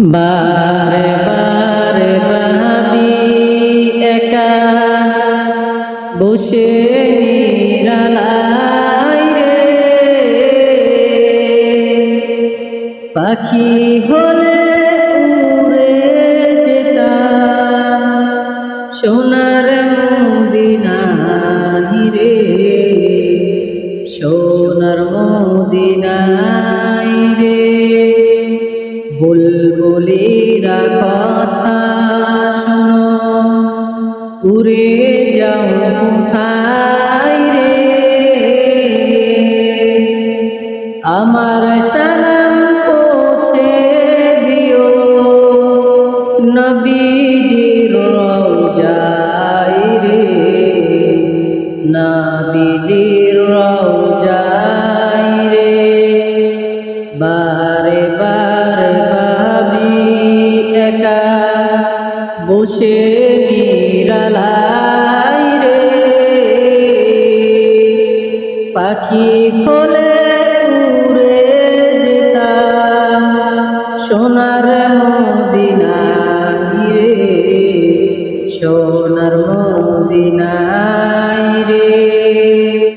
বারে বারে ভাবি একা বসে নিরালাই রে, পাখি হলে উড়ে যেতাম সোনার মদিনায় রে, সোনার মদিনায় রে। বুলবুলিরা কথা শোনো, উড়ে যাও কোথায় রে, আমার সালাম পৌঁছে দিও নবীজির রওজায় রে, নবীজির রওজায় রে। বারে বারে ভাবি একা বসে নিরালাই রে, পাখি হলে উড়ে যেতাম সোনার মদিনায় রে, সোনার মদিনায়।